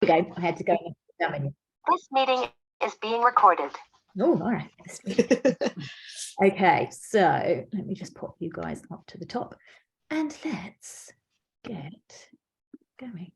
we go. I had to go. This meeting is being recorded. Oh, all right. Okay, so let me just pop you guys up to the top and let's get going.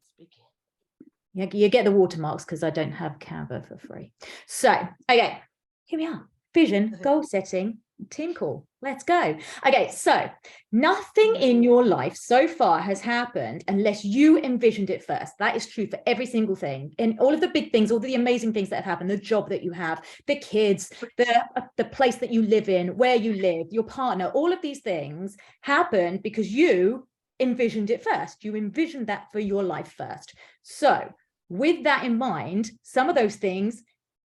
Yeah, you get the watermarks because I don't have Canva for free. So, okay, here we are. Vision, goal setting, team call. Let's go. Okay, so nothing in your life so far has happened unless you envisioned it first. That is true for every single thing. And all of the big things, all the amazing things that have happened, the job that you have, the kids, the place that you live in, where you live, your partner, all of these things happened because you envisioned it first. You envisioned that for your life first. So with that in mind, some of those things,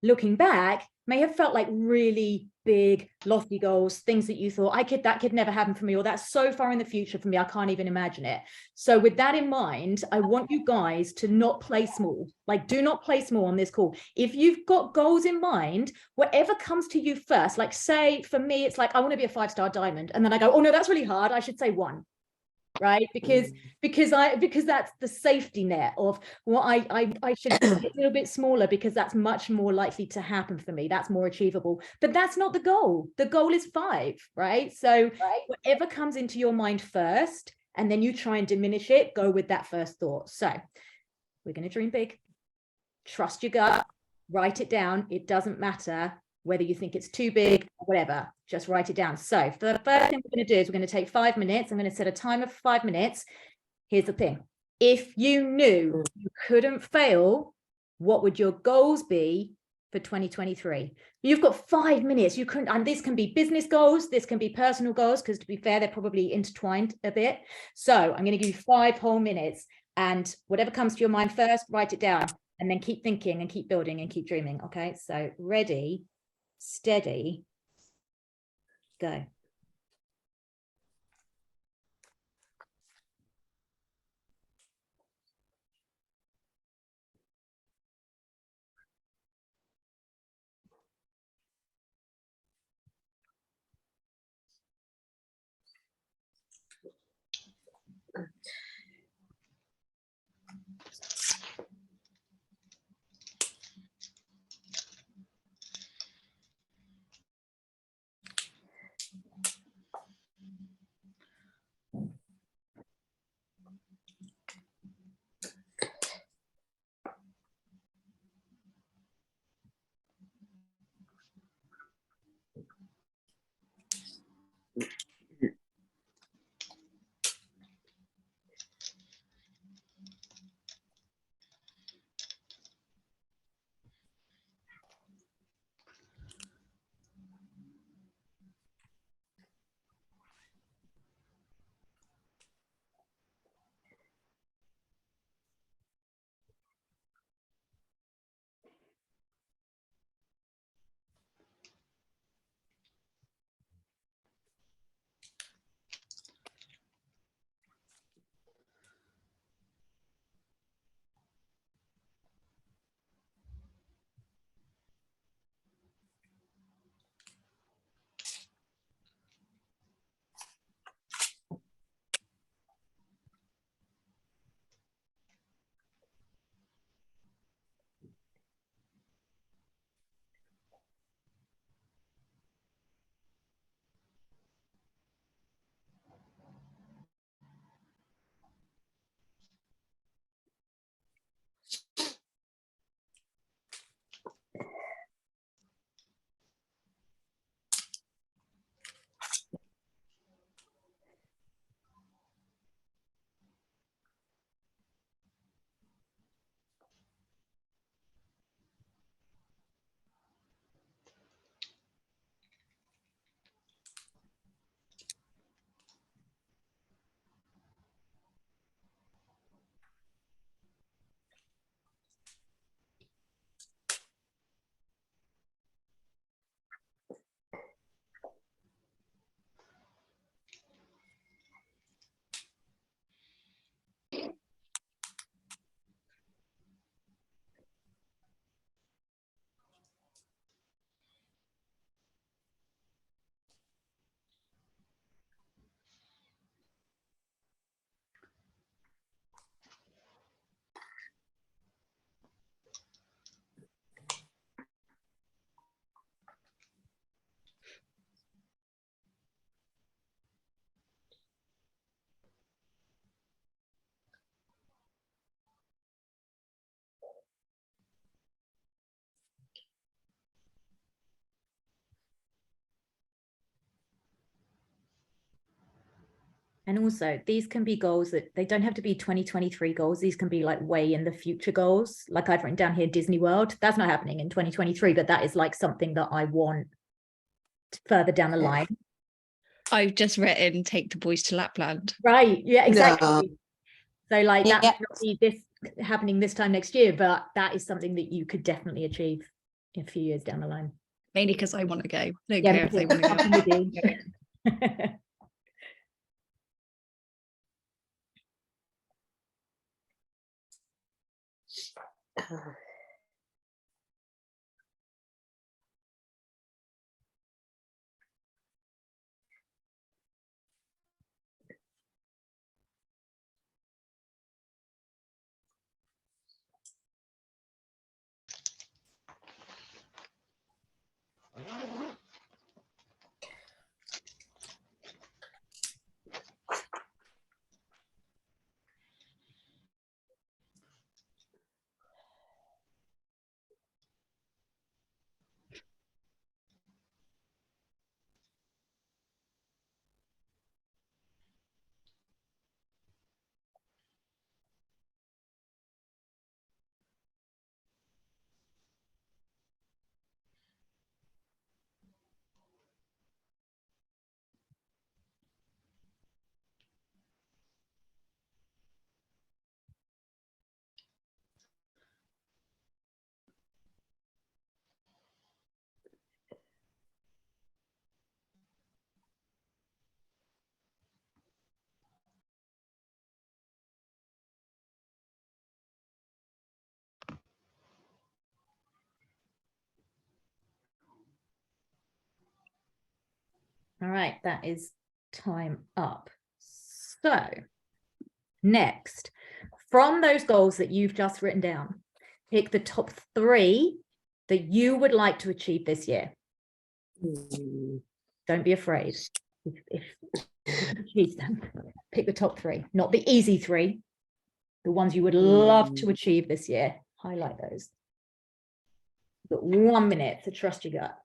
looking back, may have felt like really big, lofty goals, things that you thought, that could never happen for me, or that's so far in the future for me, I can't even imagine it. So with that in mind, I want you guys to not play small. Like, do not play small on this call. If you've got goals in mind, whatever comes to you first, like say for me, it's like, I want to be a 5-star diamond. And then I go, oh no, that's really hard. I should say 1. Right, because that's the safety net of what I should be a little bit smaller, because that's much more likely to happen for me. That's more achievable, but that's not the goal. The goal is 5, right? So whatever comes into your mind first, and then you try and diminish it, go with that first thought. So we're going to dream big, trust your gut, write it down. It doesn't matter whether you think it's too big or whatever, just write it down. So for the first thing we're going to do is we're going to take 5 minutes. I'm going to set a timer for 5 minutes. Here's the thing. If you knew you couldn't fail, what would your goals be for 2023? You've got 5 minutes. You couldn't, and this can be business goals. This can be personal goals, because to be fair, they're probably intertwined a bit. So I'm going to give you 5 whole minutes, and whatever comes to your mind first, write it down, and then keep thinking and keep building and keep dreaming. Okay. So ready, steady, go. And also these can be goals that they don't have to be 2023 goals. These can be like way in the future goals. Like I've written down here, Disney World. That's not happening in 2023, but that is like something that I want further down the line. I've just written take the boys to Lapland. Right. Yeah, exactly. So like that Yeah. might not be this happening this time next year, but that is something that you could definitely achieve in a few years down the line. Mainly because I want to go. I don't Yeah, care if they want to I'm go. with you. All right, that is time up. So next, from those goals that you've just written down, pick the top 3 that you would like to achieve this year. Don't be afraid. If you achieve them, pick the top 3, not the easy 3, the ones you would love to achieve this year. Highlight those. You've got 1 minute to trust your gut.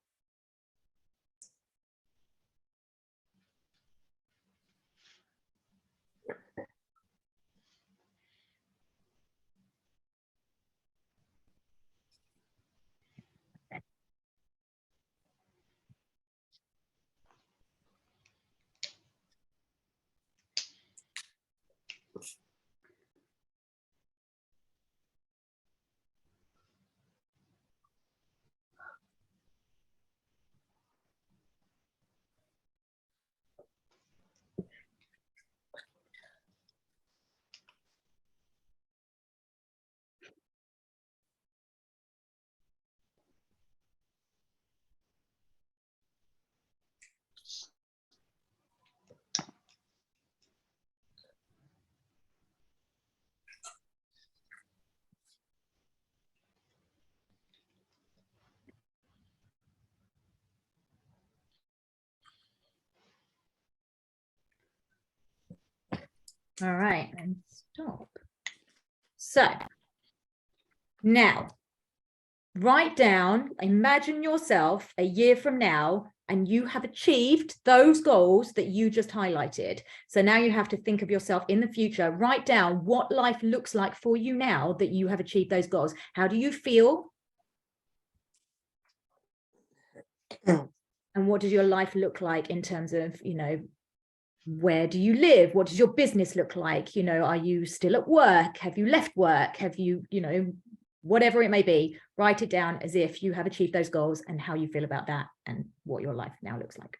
All right, and stop. So now write down, imagine yourself a year from now and you have achieved those goals that you just highlighted. So now you have to think of yourself in the future. Write down what life looks like for you now that you have achieved those goals. How do you feel? And what does your life look like in terms of, you know, where do you live? What does your business look like? You know, are you still at work? Have you left work? Have you, you know, whatever it may be, write it down as if you have achieved those goals and how you feel about that and what your life now looks like.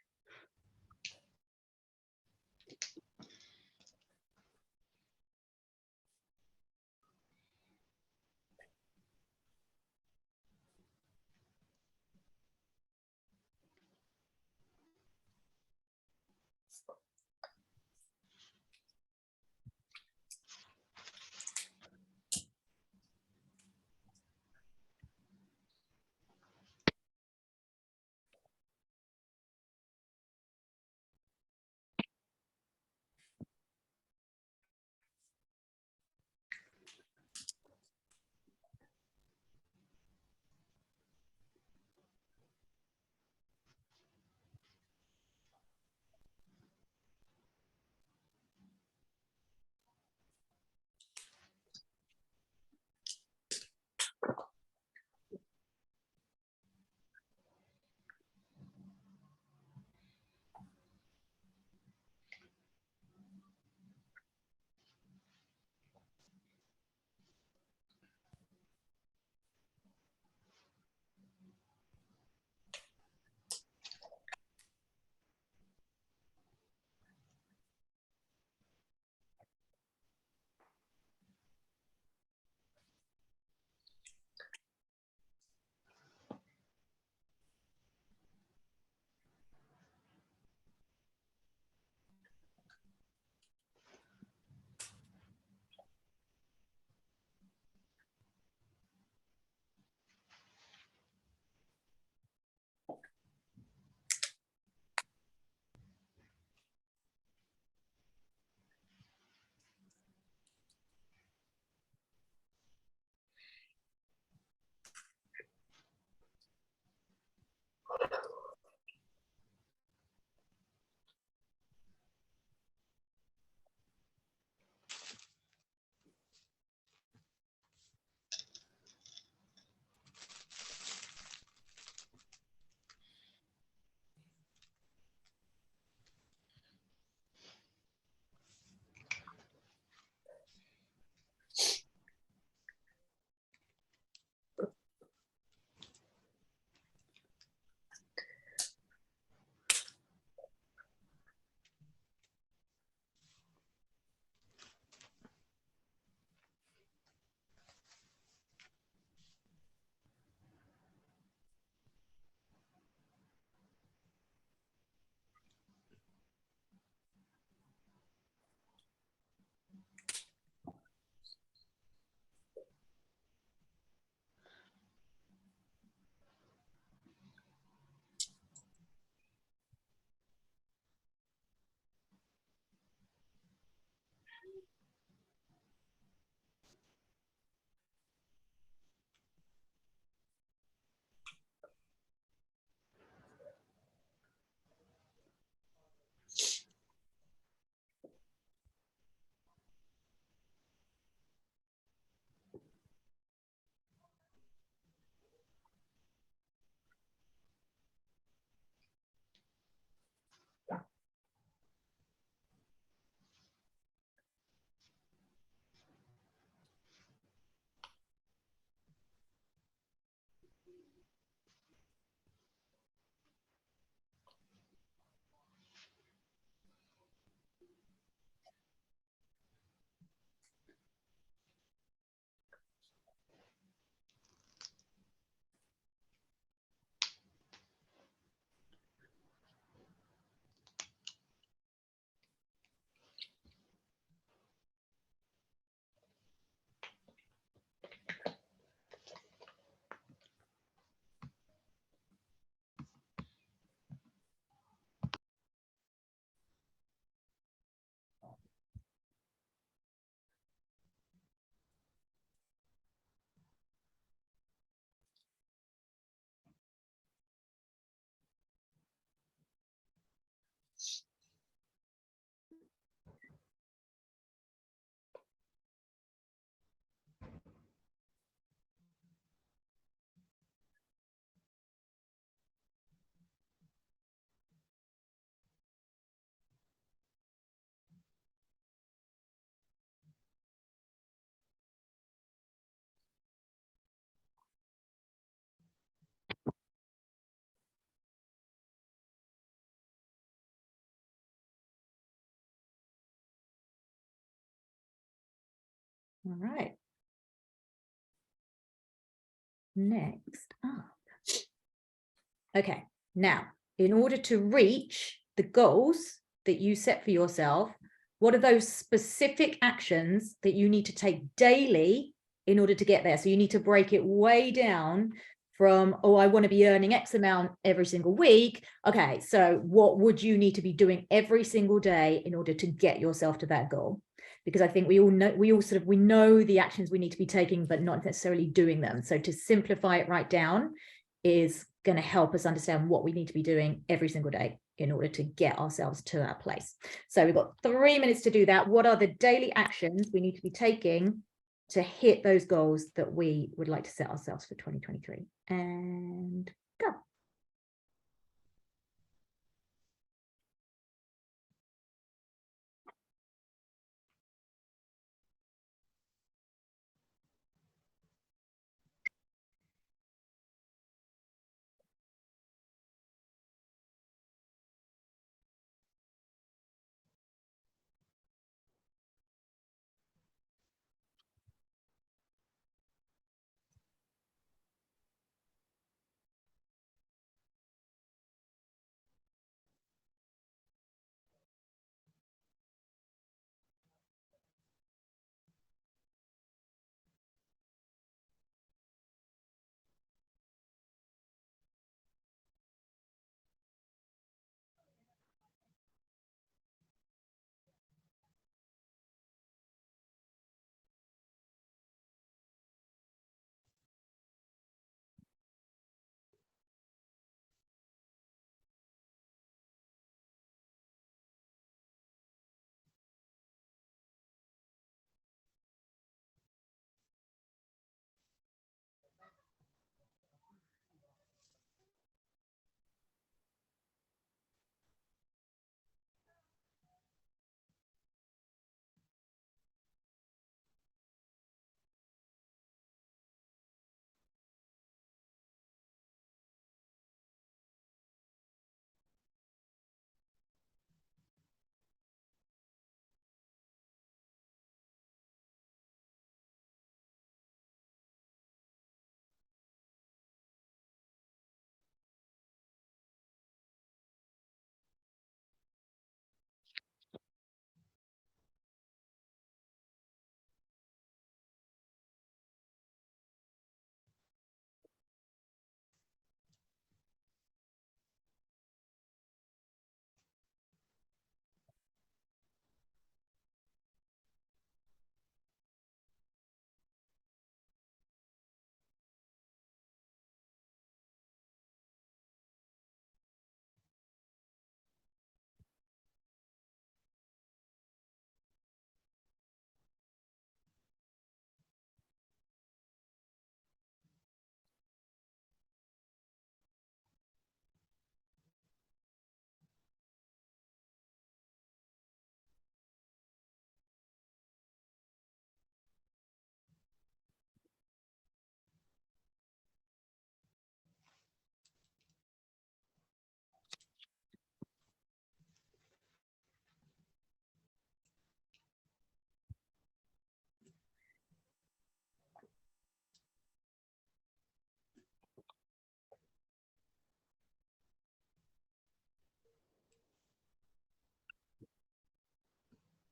All right. Next up. Okay, now, in order to reach the goals that you set for yourself, what are those specific actions that you need to take daily in order to get there? So you need to break it way down from, oh, I want to be earning X amount every single week. Okay, so what would you need to be doing every single day in order to get yourself to that goal? Because I think we all know, we know the actions we need to be taking, but not necessarily doing them. So to simplify it right down is going to help us understand what we need to be doing every single day in order to get ourselves to that place. So we've got 3 minutes to do that. What are the daily actions we need to be taking to hit those goals that we would like to set ourselves for 2023? And go.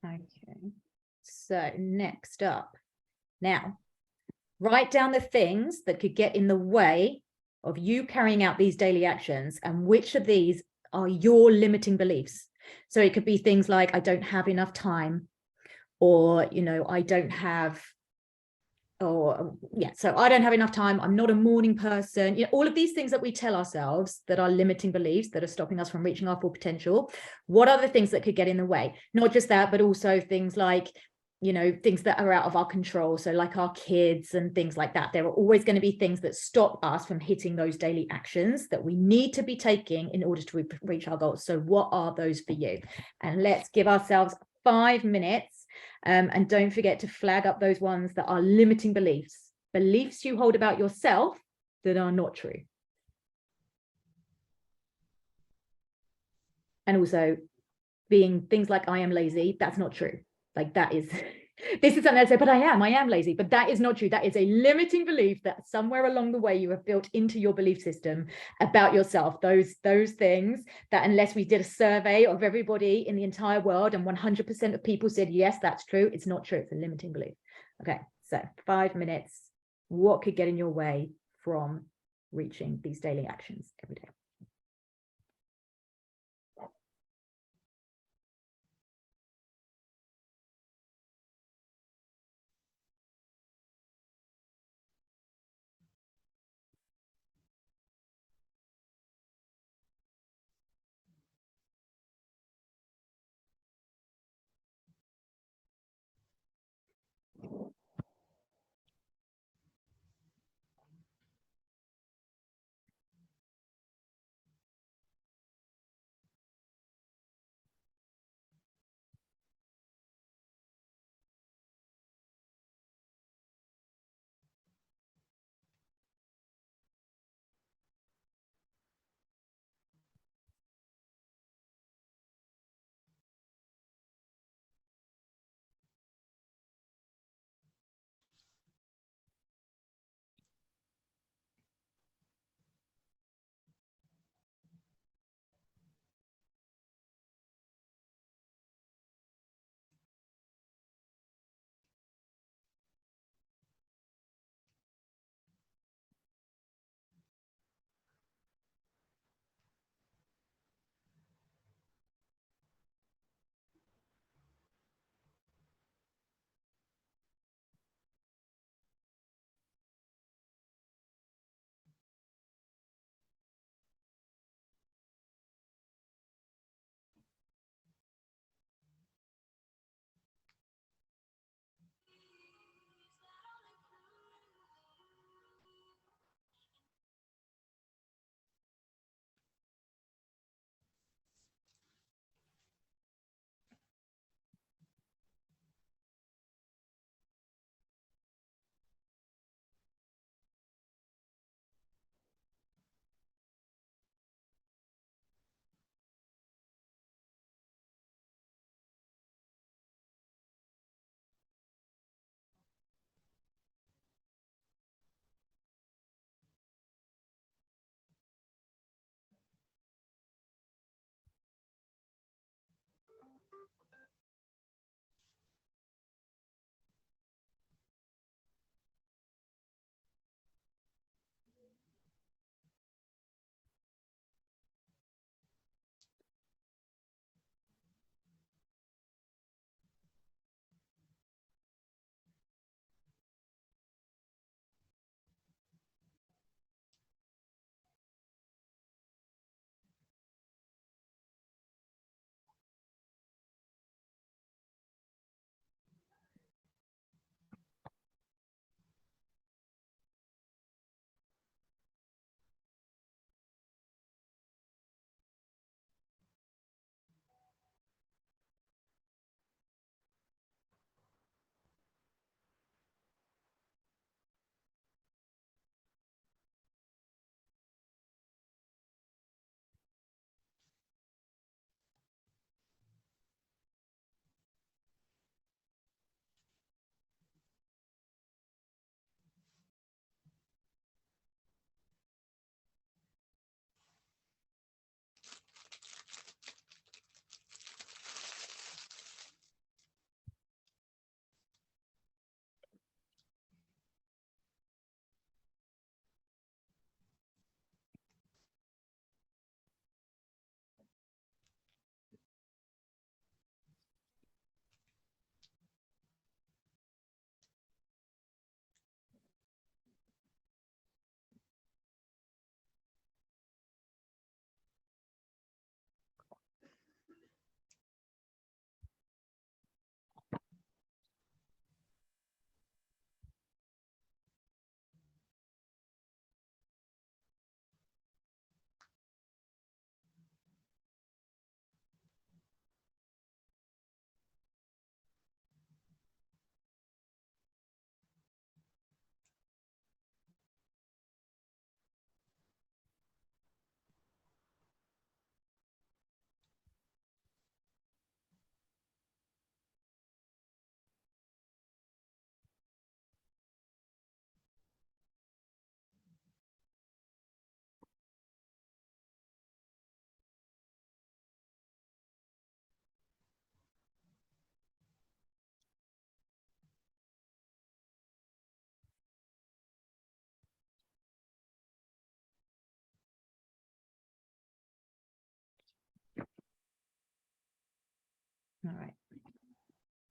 Okay, so next up, now, write down the things that could get in the way of you carrying out these daily actions, and which of these are your limiting beliefs. So it could be things like, I don't have enough time, or, you know, I don't have, or yeah, so I don't have enough time, I'm not a morning person, you know, all of these things that we tell ourselves that are limiting beliefs that are stopping us from reaching our full potential. What are the things that could get in the way? Not just that, but also things like, you know, things that are out of our control. So like our kids and things like that. There are always going to be things that stop us from hitting those daily actions that we need to be taking in order to reach our goals. So what are those for you? And let's give ourselves 5 minutes. And don't forget to flag up those ones that are limiting beliefs, beliefs you hold about yourself that are not true. And also being things like, I am lazy, that's not true. Like that is This is something I say, but I am lazy. But that is not true. That is a limiting belief that somewhere along the way you have built into your belief system about yourself. Those things that, unless we did a survey of everybody in the entire world and 100% of people said, yes, that's true, it's not true. It's a limiting belief. Okay, so 5 minutes. What could get in your way from reaching these daily actions every day?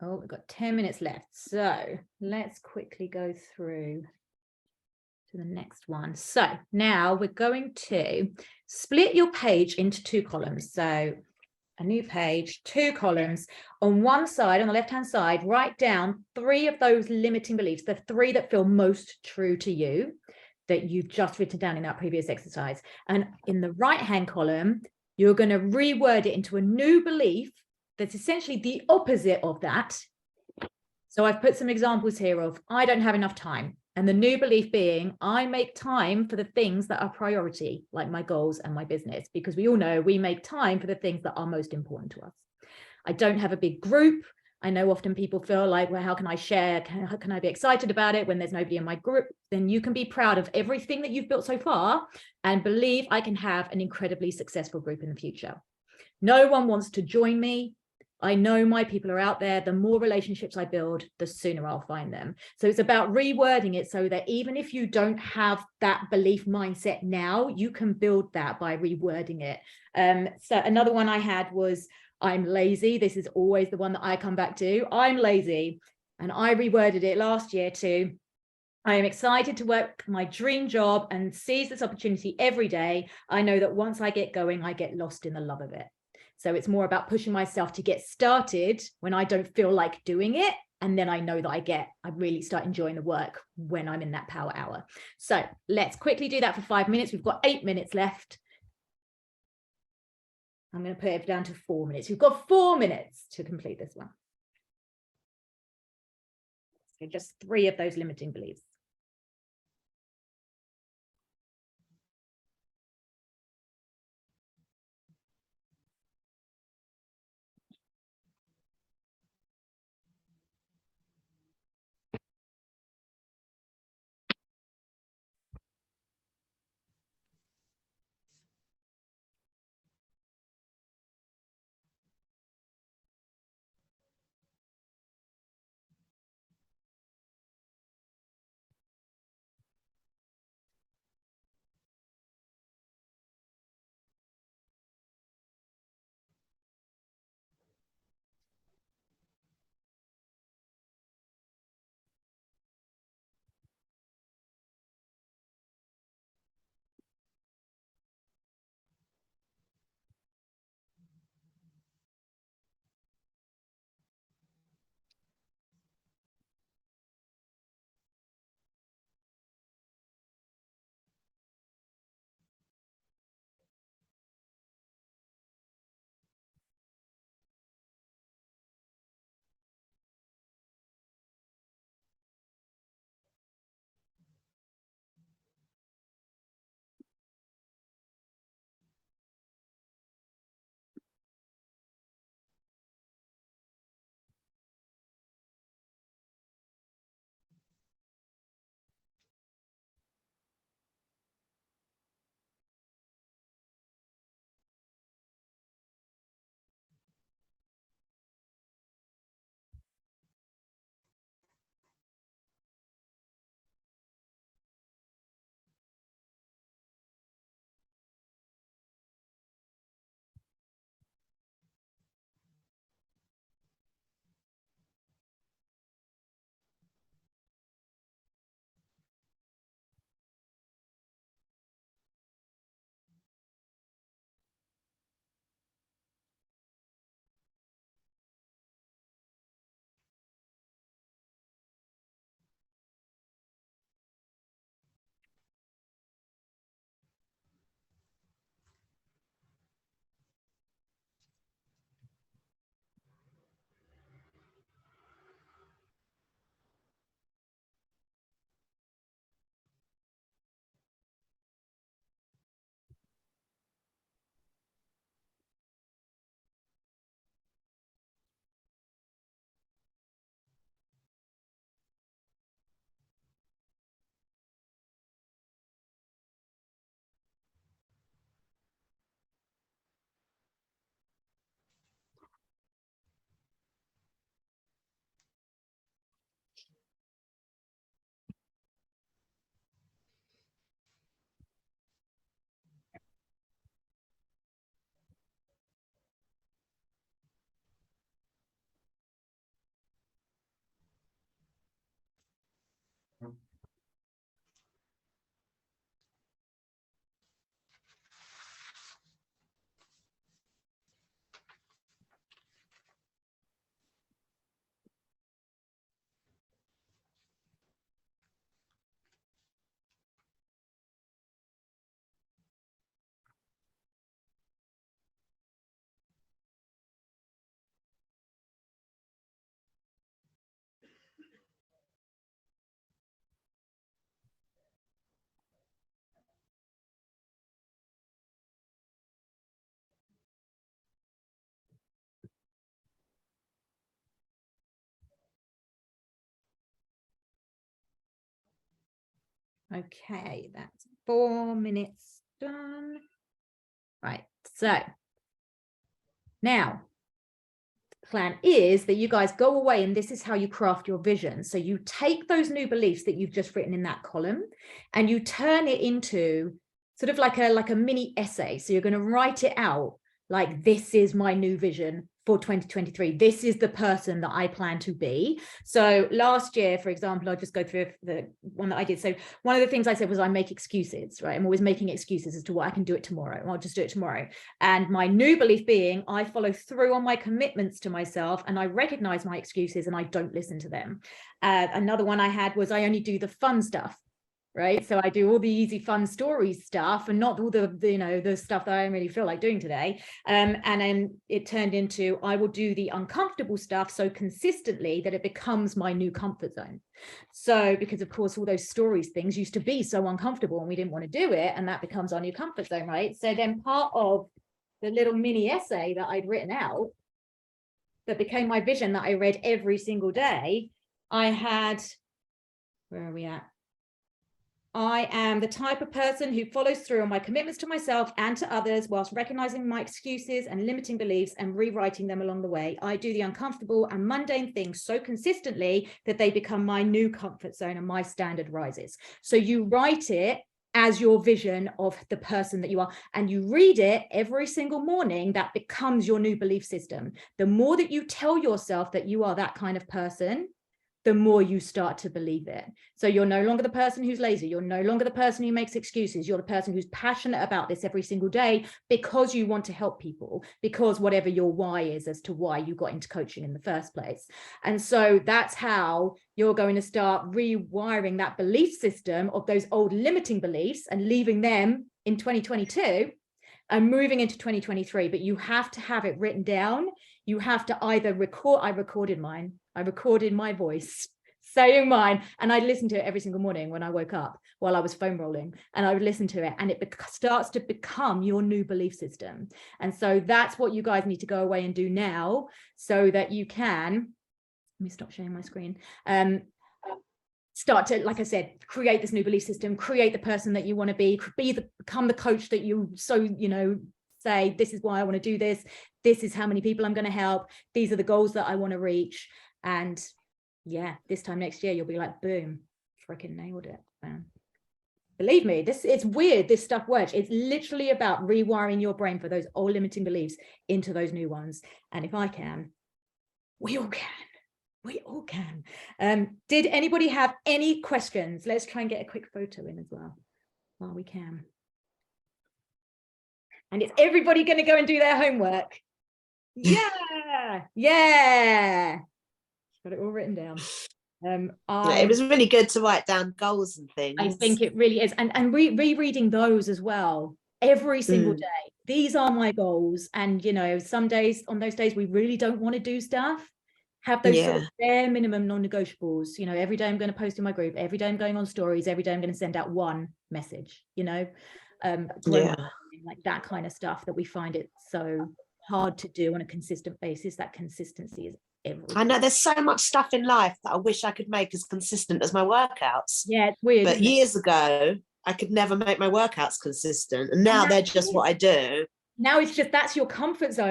Oh, we've got 10 minutes left. So let's quickly go through to the next one. So now we're going to split your page into 2 columns. So a new page, 2 columns. On one side, on the left-hand side, write down 3 of those limiting beliefs, the 3 that feel most true to you that you've just written down in that previous exercise. And in the right-hand column, you're going to reword it into a new belief that's essentially the opposite of that. So I've put some examples here of I don't have enough time. And the new belief being I make time for the things that are priority, like my goals and my business, because we all know we make time for the things that are most important to us. I don't have a big group. I know often people feel like, well, how can I share? How can I be excited about it when there's nobody in my group? Then you can be proud of everything that you've built so far and believe I can have an incredibly successful group in the future. No one wants to join me. I know my people are out there. The more relationships I build, the sooner I'll find them. So it's about rewording it so that even if you don't have that belief mindset now, you can build that by rewording it. So another one I had was, I'm lazy. This is always the one that I come back to. I'm lazy. And I reworded it last year to, I am excited to work my dream job and seize this opportunity every day. I know that once I get going, I get lost in the love of it. So it's more about pushing myself to get started when I don't feel like doing it. And then I know that I really start enjoying the work when I'm in that power hour. So let's quickly do that for 5 minutes. We've got 8 minutes left. I'm going to put it down to 4 minutes. You've got 4 minutes to complete this one. So just 3 of those limiting beliefs. Okay, that's 4 minutes done. Right, so now the plan is that you guys go away and this is how you craft your vision. So you take those new beliefs that you've just written in that column and you turn it into sort of like a mini essay. So you're going to write it out like, this is my new vision for 2023. This is the person that I plan to be. So last year, for example, I'll just go through the one that I did. So one of the things I said was I make excuses, right? I'm always making excuses as to what I can do it tomorrow. I'll just do it tomorrow. And my new belief being I follow through on my commitments to myself and I recognize my excuses and I don't listen to them. Another one I had was I only do the fun stuff. Right. So I do all the easy, fun stories stuff and not all the the stuff that I don't really feel like doing today. And then it turned into I will do the uncomfortable stuff so consistently that it becomes my new comfort zone. So because, of course, all those stories things used to be so uncomfortable and we didn't want to do it. And that becomes our new comfort zone. Right. So then part of the little mini essay that I'd written out that became my vision that I read every single day, I had, where are we at? I am the type of person who follows through on my commitments to myself and to others whilst recognizing my excuses and limiting beliefs and rewriting them along the way. I do the uncomfortable and mundane things so consistently that they become my new comfort zone and my standard rises. So you write it as your vision of the person that you are, and you read it every single morning. That becomes your new belief system. The more that you tell yourself that you are that kind of person, the more you start to believe it. So you're no longer the person who's lazy. You're no longer the person who makes excuses. You're the person who's passionate about this every single day because you want to help people, because whatever your why is as to why you got into coaching in the first place. And so that's how you're going to start rewiring that belief system of those old limiting beliefs and leaving them in 2022 and moving into 2023. But you have to have it written down. You have to either record, I recorded my voice saying mine, and I'd listen to it every single morning when I woke up while I was foam rolling, and I would listen to it, and it starts to become your new belief system. And so that's what you guys need to go away and do now so that you can, let me stop sharing my screen, start to, like I said, create this new belief system, create the person that you want to become the coach that you say, this is why I want to do this. This is how many people I'm going to help. These are the goals that I want to reach. And yeah, this time next year, you'll be like, boom, freaking nailed it, man. Believe me, it's weird. This stuff works. It's literally about rewiring your brain for those old limiting beliefs into those new ones. And if I can, we all can. We all can. Did anybody have any questions? Let's try and get a quick photo in as well while we can. And is everybody going to go and do their homework? Yeah, yeah. Got it all written down. It was really good to write down goals and things. I think it really is. And rereading those as well every single day. These are my goals. And, some days, on those days, we really don't want to do stuff. Have those sort of bare minimum non-negotiables. Every day I'm going to post in my group. Every day I'm going on stories. Every day I'm going to send out one message, like that kind of stuff that we find it so hard to do on a consistent basis. That consistency is everything. I know there's so much stuff in life that I wish I could make as consistent as my workouts. Yeah, it's weird. But years ago, I could never make my workouts consistent. And now they're just what I do. Now it's just, that's your comfort zone.